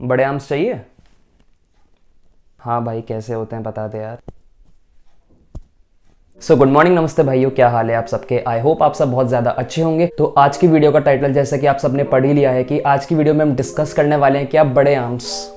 बड़े आर्म्स चाहिए? हाँ भाई, कैसे होते हैं बता दे यार। सो गुड मॉर्निंग, नमस्ते भाइयों, क्या हाल है आप सबके। आई होप आप सब बहुत ज़्यादा अच्छे होंगे। तो आज की वीडियो का टाइटल जैसा कि आप सबने पढ़ ही लिया है कि आज की वीडियो में हम डिस्कस करने वाले हैं कि आप बड़े आर्म्स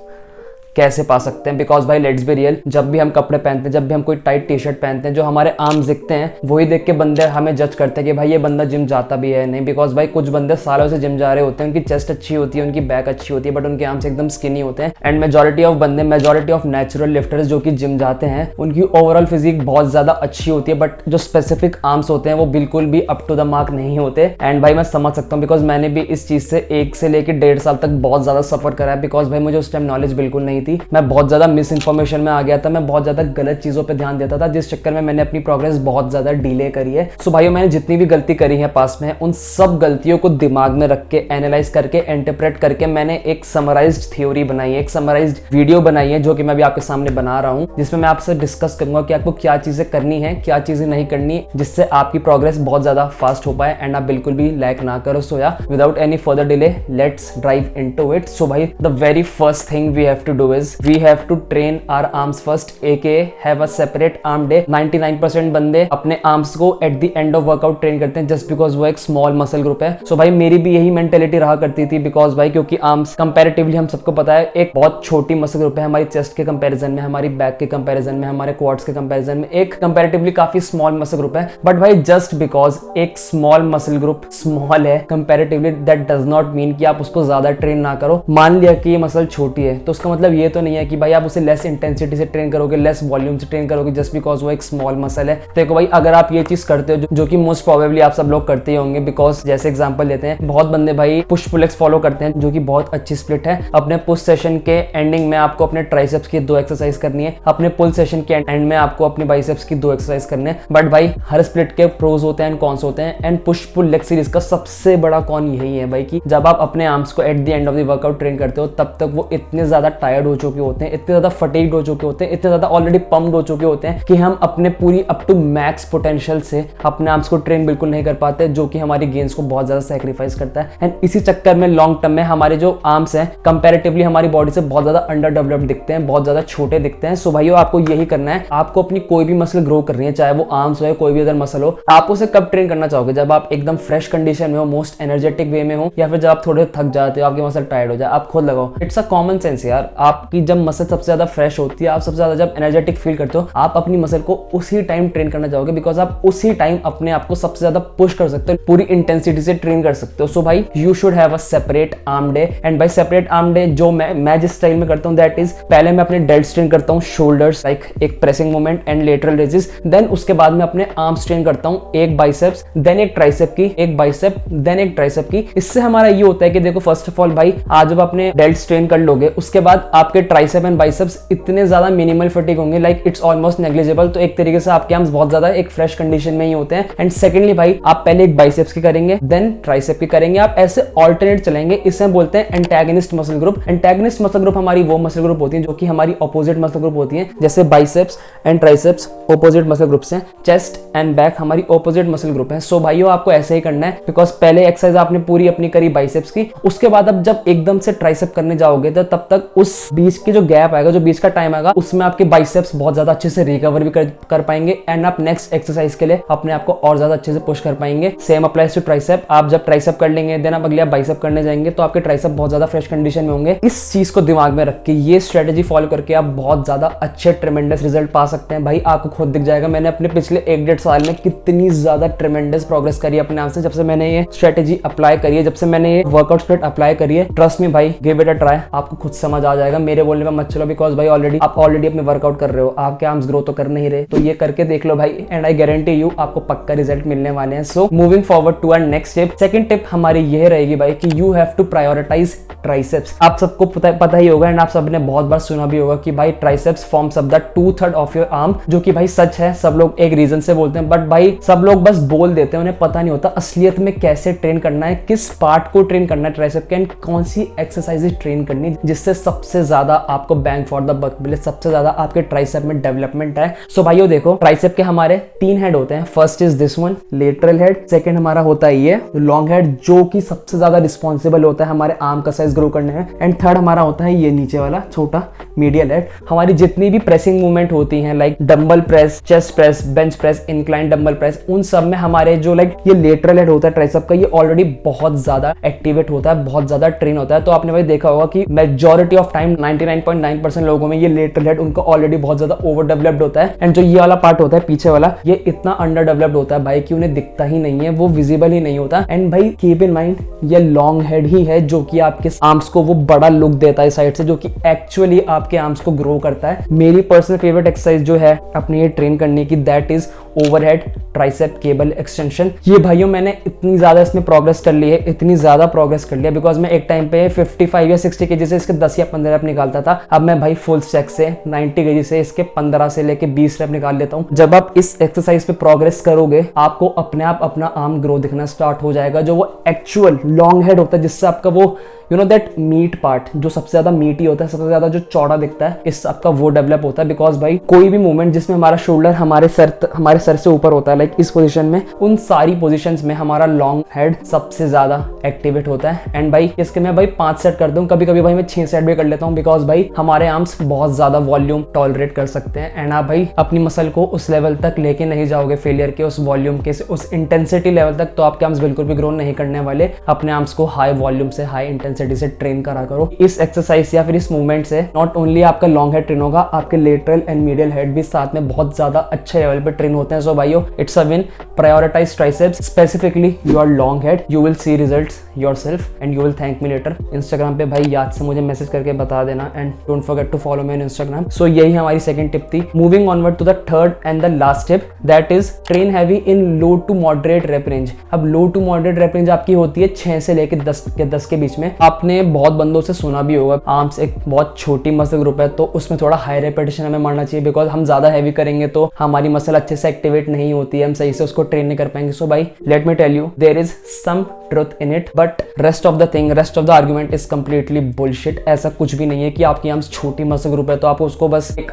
कैसे पा सकते हैं। बिकॉज भाई लेट्स बी रियल, जब भी हम कपड़े पहनते हैं, जब भी हम कोई टाइट टी शर्ट पहनते हैं, जो हमारे आर्म्स दिखते हैं वही देख के बंदे हमें जज करते हैं कि भाई ये बंदा जिम जाता भी है नहीं। बिकॉज भाई कुछ बंदे सालों से जिम जा रहे होते हैं, उनकी चेस्ट अच्छी होती है, उनकी बैक अच्छी होती है, बट उनके आर्म्स एकदम स्किनी होते हैं। And majority of natural lifters जो कि जिम जाते हैं, उनकी ओवरऑल फिजिक बहुत ज्यादा अच्छी होती है, बट जो स्पेसिफिक आर्म्स होते हैं वो बिल्कुल भी अप टू द मार्क नहीं होते। एंड भाई मैं समझ सकता हूँ, बिकॉज मैंने भी इस चीज से 1 से लेकर 1.5 साल तक बहुत ज्यादा सफर करा है। बिकॉज भाई मुझे उस टाइम नॉलेज बिल्कुल नहीं थी, मैं बहुत ज्यादा मिस इन्फॉर्मेशन में आ गया था, मैं बहुत ज्यादा गलत चीजों पे ध्यान देता था, जिस चक्कर में मैंने अपनी प्रोग्रेस बहुत ज्यादा डिले करी है। सो भाइयों, मैंने जितनी भी गलती करी है पास में, उन सब गलतियों को दिमाग में रख के एनालाइज करके इंटरप्रेट करके मैंने एक समराइज्ड थ्योरी बनाई है, एक समराइज्ड वीडियो बनाई है, जो कि मैं भी आपके सामने बना रहा हूं, जिसमें मैं आपसे डिस्कस करूंगा कि आपको क्या चीजें करनी है, क्या चीजें नहीं करनी, जिससे आपकी प्रोग्रेस बहुत ज्यादा फास्ट हो पाए एंड आप बिल्कुल भी लैक ना करो। सो या without any further delay, let's drive into it. So भाई, the very first thing we have to do is we have to train our arms first, aka have a separate arm day। 99% बंदे अपने arms को at the end of workout train करते हैं just because वो एक small muscle group है। सो भाई मेरी भी यही मेंटेलिटी रहा करती थी, बिकॉज भाई क्योंकि आर्म्स कंपैरेटिवली हम सबको पता है एक बहुत छोटी मसल ग्रुप है हमारी चेस्ट के कंपैरिजन में, हमारी बैक के कंपैरिजन में, हमारे क्वाड्स के कंपैरिजन में एक कंपैरेटिवली काफी स्मॉल मसल ग्रुप है। बट भाई जस्ट बिकॉज एक स्मॉल मसल ग्रुप स्मॉल है comparatively, that does not mean कि आप उसको ज्यादा ट्रेन ना करो। मान लिया कि ये मसल छोटी है तो उसका मतलब ये तो नहीं है कि भाई आप उसे लेस इंटेंसिटी से ट्रेन करोगे, लेस वॉल्यूम से ट्रेन करोगे जस्ट बिकॉज वो एक स्मॉल मसल है। देखो भाई, अगर आप ये चीज करते हो, जो कि मोस्ट प्रोबेबली आप सब लोग करते ही होंगे, बिकॉज जैसे एग्जांपल लेते हैं, बहुत बंदे भाई पुश पुल लेग्स फॉलो करते हैं, जो कि बहुत अच्छी स्प्लिट है। अपने पुश सेशन के एंडिंग में आपको अपने ट्राइसेप्स की 2 एक्सरसाइज करनी है, अपने पुल सेशन के एंड में आपको अपने बाइसेप्स की 2 एक्सरसाइज करने हैं। बट भाई हर स्प्लिट के प्रोज होते हैं एंड कॉन्स होते हैं, and push pull leg series का सबसे बड़ा कॉन यही है भाई कि जब आप अपने आर्म्स को at the end of the workout train करते हो, तब तक वो इतने ज्यादा टायर्ड हो चुके होते हैं, इतने ज्यादा फटीग्ड हो चुके होते हैं, इतने ज्यादा ऑलरेडी पम्प्ड हो चुके होते हैं कि हम अपने पूरी अप टू मैक्स पोटेंशियल से अपने आर्म्स को ट्रेन बिल्कुल नहीं कर पाते, जो कि हमारी गेन्स को बहुत ज्यादा सैक्रिफाइस करता है। एंड इसी चक्कर में लॉन्ग टर्म में हमारे जो आर्म्स हैं कंपैरेटिवली हमारी बॉडी से बहुत ज्यादा अंडर डेवलप्ड दिखते हैं, बहुत ज्यादा छोटे दिखते हैं। सो भाइयों, आपको यही करना है, आपको अपनी कोई भी मसल ग्रो करनी है, चाहे वो आर्म्स हो या कोई भी अदर मसल हो। आप उसे कब ट्रेन करना चाहोगे? जब आप एकदम फ्रेश कंडीशन में हो, मोस्ट एनर्जेटिक वे में हो, या फिर जब आप थोड़े थक जाते हो, आपकी मसल टायर्ड हो जाए। आप खुद लगाओ, इट्स अ कॉमन सेंस यार। आपकी जब मसल सबसे ज्यादा फ्रेश होती है, आप सबसे ज्यादा जब एनर्जेटिक फील करते हो, आप अपनी मसल को उसी टाइम ट्रेन करना चाहोगे, बिकॉज आप उसी टाइम अपने आप को सबसे ज्यादा पुश कर सकते हो, पूरी इंटेंसिटी से ट्रेन कर सकते हो। सो भाई you should have a separate arm day. And भाई सेपरेट आर्म डे जो मैं जिस स्टाइल में करता हूँ, दैट इज पहले मैं अपने डेल्ट ट्रेन करता हूँ, शोल्डर्स लाइक एक pressing movement and lateral raises. Then उसके बाद में अपने आर्म्स ट्रेन करता हूँ, एक बाइसेप्स, देन एक ट्राइसेप की, एक बाइसेप, देन एक ट्राइसेप की। इससे हमारा ये होता है कि देखो, फर्स्ट ऑफ ऑल भाई आज जब अपने डेल्ट ट्रेन कर लोगे, उसके बाद आपके ट्राइसेप एंड बाइसेप्स इतने ज्यादा मिनिमल फटीग होंगे, लाइक इट्स ऑलमोस्ट नेग्लिजिबल। तो एक तरीके से आपके आर्म्स बहुत ज्यादा एक फ्रेश कंडीशन में ही होते हैं। एंड सेकेंडली भाई, आप पहले एक बाइसेप्स की करेंगे, देन ट्राइसेप की करेंगे, आप ऐसे ऑल्टरनेट चलेंगे। इसे बोलते हैं antagonist muscle group. Antagonist muscle group हमारी वो मसल ग्रुप होती है जो कि हमारी ऑपोजिट मसल ग्रुप होती है, जैसे biceps and triceps opposite muscle groups हैं, चेस्ट एंड बैक हमारी ऑपोजिट मसल ग्रुप है। सो भाइयों, आपको ऐसे ही करना है, बिकॉज पहले एक्सरसाइज आपने पूरी अपनी करी बाइसेप्स की, उसके बाद अब जब एकदम से ट्राइसेप करने जाओगे तो तब तक उस बीच की जो गैप आएगा, जो बीच का टाइम आएगा, उसमें आपके बाइसेप्स बहुत ज्यादा अच्छे से रिकवर भी कर पाएंगे, एंड आप नेक्स्ट एक्सरसाइज के लिए अपने आप को और ज्यादा अच्छे से पुश कर पाएंगे। Same applies to tricep. आप जब ट्राइसेप कर लेंगे, देन आप अगले बाइसेप करने जाएंगे, तो आपके ट्राइसेप बहुत ज्यादा फ्रेश कंडीशन में होंगे। इस चीज को दिमाग में रख के, ये स्ट्रेटेजी फॉलो करके आप बहुत ज्यादा अच्छे ट्रेमेंडस रिजल्ट पा सकते हैं। भाई आपको खुद दिख जाएगा, मैंने अपने पिछले 1.5 साल में कितनी ज्यादा ट्रेमेंडस प्रोग्रेस करी अपने आप से, जब से मैंने ये स्ट्रेटेजी अप्लाई करी है, जब से मैंने ये वर्कआउट स्प्लिट अप्लाई करी है। ट्रस्ट मी भाई, गिव इट अ ट्राई, आपको खुद समझ आ जाएगा। मेरे बोलने पे मत चलो, बिकॉज भाई आप ऑलरेडी अपने वर्कआउट कर रहे हो, आपके आर्म्स ग्रो तो कर नहीं रहे, तो ये करके देख लो भाई, एंड आई गारंटी यू आपको पक्का रिजल्ट मिलने वाले हैं। So moving forward to our next tip. Second tip हमारी ये रहेगी भाई कि you have to prioritize triceps. आप सबको पता ही होगा, एंड आप सबने बहुत बार सुना भी होगा कि भाई triceps forms up the 2/3 of your arm, जो कि भाई सच है। सब लोग एक रीजन से बोलते हैं, बट भाई सब लोग बस बोल देते हैं, उन्हें पता नहीं होता असलियत में कैसे ट्रेन करना है, किस पार्ट को ट्रेन करना है ट्राइसेप के, एंड कौन सी एक्सरसाइजेज ट्रेन करनी जिससे सबसे ज्यादा ज्यादा आपको बैंग फॉर द बक मिले, सबसे ज्यादा आपके ट्राइसेप में डेवलपमेंट है। सो भाइयों देखो, ट्राइसेप के हमारे 3 हेड होते हैं। First is this one, lateral head. Second हमारा होता है ये लॉन्ग हेड, जो कि सबसे ज्यादा रिस्पॉन्सिबल होता है हमारे आर्म का साइज ग्रो करने में। एंड थर्ड हमारा होता है ये नीचे वाला छोटा मीडियल हेड। हमारी जितनी भी प्रेसिंग मूवमेंट होती है, like dumbbell press, chest press, bench press, incline dumbbell press, उन सब में हमारे जो लाइक ये लेटरल हेड होता है ट्राइसेप का, ये ऑलरेडी बहुत ज्यादा एक्टिवेट होता है, बहुत ज्यादा ट्रेन होता है। तो आपने भाई देखा होगा कि मेजॉरिटी ऑफ टाइम 99.9% लोगों में ये लेटरल हेड उनका ऑलरेडी बहुत ज्यादा ओवर डेवलप्ड होता है। एंड जो ये वाला पार्ट होता है पीछे वाला, ये इतना अंडर डेवलप्ड होता है भाई कि उन्हें दिखता ही नहीं है, वो विजिबल ही नहीं होता। एंड भाई कीप इन माइंड, ये लॉन्ग हेड ही है जो कि आपके आर्म्स को वो बड़ा लुक देता है साइड से, जो कि एक्चुअली आपके आर्म्स को ग्रो करता है। मेरी पर्सनल फेवरेट एक्सरसाइज जो है अपनी ये ट्रेन करने की, that is overhead tricep cable extension. ये भाइयों मैंने इतनी ज्यादा इसमें प्रोग्रेस कर ली है, इतनी ज्यादा प्रोग्रेस कर लिया, बिकॉज मैं एक टाइम पे 55 या 60 केजी से इसके 10 या 15 रैप निकालता था। अब मैं भाई फुल स्टैक से 90 केजी से इसके 15 से लेके 20 रैप निकाल लेता हूँ। जब आप इस एक्सरसाइज पे प्रोग्रेस करोगे, आपको अपने आप अपना आर्म ग्रो दिखना स्टार्ट हो जाएगा, जो वो एक्चुअल लॉन्ग हेड होता है, जिससे आपका वो दैट मीट पार्ट जो सबसे ज्यादा मीटी होता है, सबसे ज्यादा जो चौड़ा दिखता है, इस आपका वो डेवलप होता है। बिकॉज भाई कोई भी मूवमेंट जिसमें हमारा शोल्डर हमारे सर से ऊपर होता है, लाइक इस पोजीशन में, उन सारी पोजीशंस में हमारा लॉन्ग हेड सबसे ज्यादा एक्टिवेट होता है। एंड भाई इसके मैं भाई 5 सेट करता हूँ, कभी कभी भाई मैं 6 सेट भी कर लेता हूँ, बिकॉज भाई हमारे आर्म्स बहुत ज्यादा वॉल्यूम टॉलरेट कर सकते हैं। एंड आप भाई अपनी मसल को उस लेवल तक लेके नहीं जाओगे, फेलियर के उस वॉल्यूम के, उस इंटेंसिटी लेवल तक, तो आपके आर्म्स बिल्कुल भी ग्रो नहीं करने वाले। अपने आर्म्स को हाई वॉल्यूम से, हाई इंटेंसिटी से ट्रेन करा करो। इस एक्सरसाइज या फिर इस मूवमेंट से नॉट ओनली आपका लॉन्ग हेड ट्रेन होगा, आपके लेटरल एंड मीडियल हेड भी साथ में बहुत ज्यादा अच्छे लेवल पे ट्रेन होते हैं। सो भाइयों, it's a win. Prioritize triceps, specifically your long head, you will see results yourself and you will thank me later. Instagram पे भाई याद से मुझे मैसेज करके बता देना, and don't forget to follow me on Instagram. So यही हमारी सेकंड टिप थी। Moving onward to the third and the last tip, that is train heavy in low to moderate rep range. अब low to moderate rep range आपकी होती है 6 से लेकर 10 के बीच में। आपने बहुत बंदों से सुना भी होगा, आर्म्स एक बहुत छोटी मसल ग्रुप है, तो उसमें थोड़ा हाई रेपिटेशन हमें मारना चाहिए, बिकॉज हम ज्यादा हैवी करेंगे तो हमारी मसल अच्छे से एक्टिवेट नहीं होती है, हम सही से उसको ट्रेन नहीं कर पाएंगे। सो भाई let me tell you, there is some truth in it, but rest of the argument is completely bullshit. ऐसा कुछ भी नहीं है कि आपकी आर्म्स छोटी मसल ग्रुप है तो आप उसको बस एक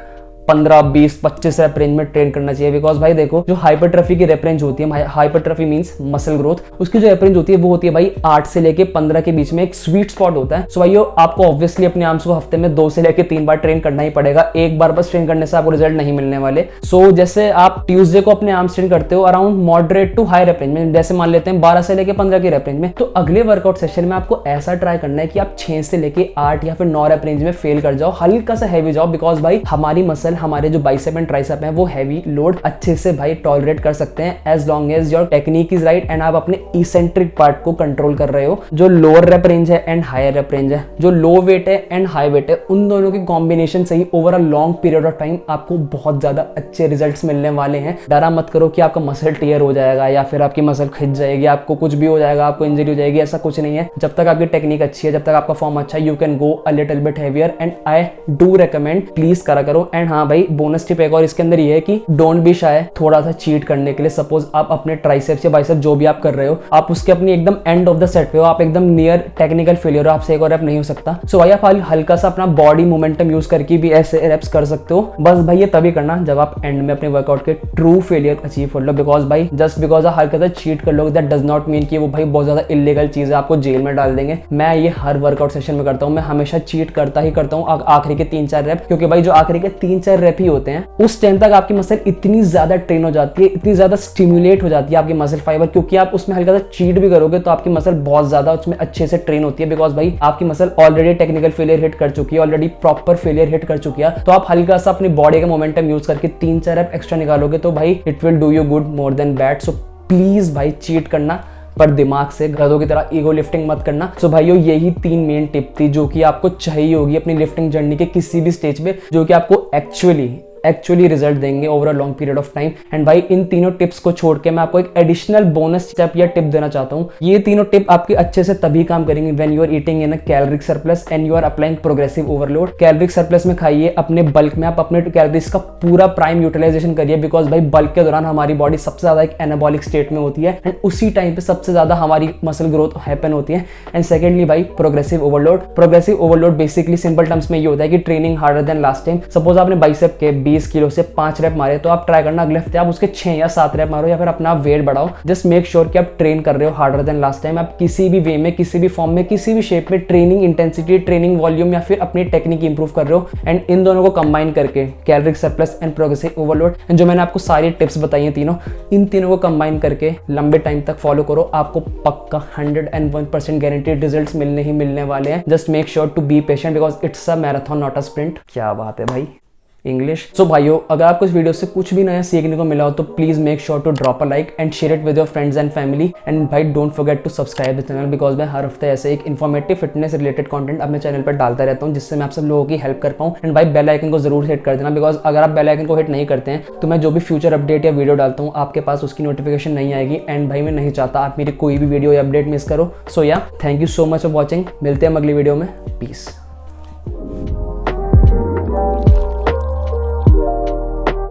15, 20, 25 रेप रेंज में ट्रेन करना चाहिए। बिकॉज भाई देखो, जो हाइपरट्रफी की रेप रेंज होती है, हाइपरट्रफी मींस मसल ग्रोथ, उसकी जो रेप रेंज होती है वो होती है भाई 8 से लेके 15 के बीच में, एक स्वीट स्पॉट होता है। सो भाई आपको ऑब्वियसली अपने आर्म्स को हफ्ते में 2 से लेके 3 बार ट्रेन करना ही पड़ेगा, एक बार बस ट्रेन करने से आपको रिजल्ट नहीं मिलने वाले। सो जैसे आप ट्यूसडे को अपने आर्म्स ट्रेन करते हो around moderate to high rep range में, जैसे मान लेते हैं 12 से लेके 15 की रेप रेंज में, तो अगले वर्कआउट सेशन में आपको ऐसा ट्राई करना है कि आप 6 से लेके 8 या फिर 9 रेप रेंज में फेल कर जाओ, हल्का सा हैवी जाओ। बिकॉज भाई हमारी मसल, हमारे जो बाइसेप एंड ट्राइसेप है, वो हैवी लोड अच्छे से भाई टॉलरेट कर सकते हैं, as long as your technique is right and आप अपने इसेंट्रिक पार्ट को कंट्रोल कर रहे हो। जो लोअर रेप रेंज है एंड हायर रेप रेंज है, जो लो वेट है एंड हाई वेट है, उन दोनों के कॉम्बिनेशन से ही over a long period of time आपको बहुत ज्यादा अच्छे रिजल्ट्स मिलने वाले हैं। डरा मत करो कि आपका मसल टीयर हो जाएगा या फिर आपकी मसल खिंच जाएगी, आपको कुछ भी हो जाएगा, आपको इंजरी हो जाएगी, ऐसा कुछ नहीं है। जब तक आपकी टेक्निक अच्छी है, जब तक आपका फॉर्म अच्छा है, you can go a little bit heavier and I do recommend, please करा करो। एंड हाँ भाई, बोनस टिप एक और इसके अंदर ये है कि डोंट बी शाय थोड़ा सा चीट करने के लिए। सपोज आप अपने ट्राइसेप्स या बाइसेप्स जो भी आप कर रहे हो, आप उसके अपनी एकदम एंड ऑफ द सेट पे हो, आप एकदम नियर टेक्निकल फेलियर हो, आपसे एक और रेप नहीं हो सकता। सो भाई आप हल्का सा अपना बॉडी मोमेंटम यूज करके भी ऐसे रेप्स कर सकते हो। बस भाई ये तभी करना जब आप एंड में अपने वर्कआउट के ट्रू फेलियर अचीव कर लो। बिकॉज भाई जस्ट बिकॉज आप हल्का सा चीट कर लोगे, दैट डज नॉट मीन कि वो भाई बहुत ज्यादा इलीगल चीज है, आपको जेल में डाल देंगे। मैं ये हर वर्कआउट सेशन में करता हूँ, मैं हमेशा चीट करता ही करता हूँ आखिरी के 3-4 रेप, क्योंकि भाई जो आखिरी के 3-4 रेप ही होते हैं, उस टाइम तक आपकी मसल इतनी ज्यादा ट्रेन हो जाती है, इतनी ज्यादा स्टिमुलेट हो जाती है आपकी मसल फाइबर, क्योंकि आप उसमें हल्का सा चीट भी करोगे तो आपकी मसल बहुत ज्यादा उसमें अच्छे से ट्रेन होती है। बिकॉज भाई आपकी muscle already technical failure hit कर चुकी है, ऑलरेडी प्रॉपर फेलियर हिट कर चुकी है, तो आप हल्का सा अपनी बॉडी का मोमेंटम यूज करके 3-4 रेप एक्स्ट्रा निकालोगे तो भाई it will do you good more than bad. So please भाई चीट करना, पर दिमाग से, गधों की तरह ईगो लिफ्टिंग मत करना। सो भाइयों यही 3 मेन टिप थी जो कि आपको चाहिए होगी अपनी लिफ्टिंग जर्नी के किसी भी स्टेज पे, जो कि आपको एक्चुअली रिजल्ट देंगे over a long period of time. And भाई इन तीनों टिप्स को छोड़ के मैं आपको एक एडिशनल बोनस स्टेप या टिप देना चाहता हूँ। ये तीनों टिप आपके अच्छे से तभी काम करेंगे when you are eating in a caloric surplus and you are applying progressive overload. Caloric surplus में खाइए अपने बल्क में, आप अपने कैलोरीज का पूरा प्राइम यूटिलाइजेशन करिए, बिकॉज भाई बल्क के दौरान हमारी बॉडी सबसे ज्यादा एक एनाबॉलिक स्टेट में होती है एंड उसी टाइम पे सबसे ज्यादा हमारी मसल ग्रोथ हैपन होती है। एंड सेकेंडली भाई progressive overload. Progressive overload basically simple terms में ये होता है कि training harder than last time. Suppose आपने बाइसेप के 20 किलो से 5 रैप मारे, तो आप ट्राई करना अगले हफ्ते आप उसके 6 या 7 रैप मारो या फिर अपना वेट बढ़ाओ। जस्ट मेक श्योर कि आप ट्रेन कर रहे हो हार्डर देन लास्ट टाइम। आप किसी भी वे में, किसी भी फॉर्म में, किसी भी शेप में ट्रेनिंग इंटेंसिटी, ट्रेनिंग वॉल्यूम या फिर अपनी टेक्निक इंप्रूव कर रहे हो। एंड इन दोनों को कंबाइन करके caloric surplus and progressive overload, जो मैंने आपको सारी टिप्स बताई हैं तीनों, इन तीनों को कंबाइन करके लंबे टाइम तक फॉलो करो। आपको पक्का 101% गारंटीड रिजल्ट्स मिलने ही मिलने वाले हैं। Just make sure to be patient because it's a marathon not a sprint. क्या बात है भाई, इंग्लिश। सो भाइयों, अगर आपको इस वीडियो से कुछ भी नया सीखने को मिला हो तो please make sure to drop a like and share it with your friends and family. And भाई don't forget to subscribe the channel because मैं हर हफ्ते ऐसे एक इन्फॉर्मेटिव फिटनेस रिलेटेड कंटेंट अपने चैनल पर डालता रहता हूँ, जिससे मैं आप सब लोगों की हेल्प कर पाऊँ। एंड भाई बेल आइकन को जरूर हिट कर देना, बिकॉज अगर आप बेल आइकन को हिट नहीं करते हैं तो मैं जो भी फ्यूचर अपडेट या वीडियो डालता हूँ आपके पास उसकी नोटिफिकेशन नहीं आएगी। एंड भाई मैं नहीं चाहता आप मेरी कोई भी वीडियो या अपडेट मिस करो। सो या thank you so much for watching. मिलते हैं अगली वीडियो में। पीस।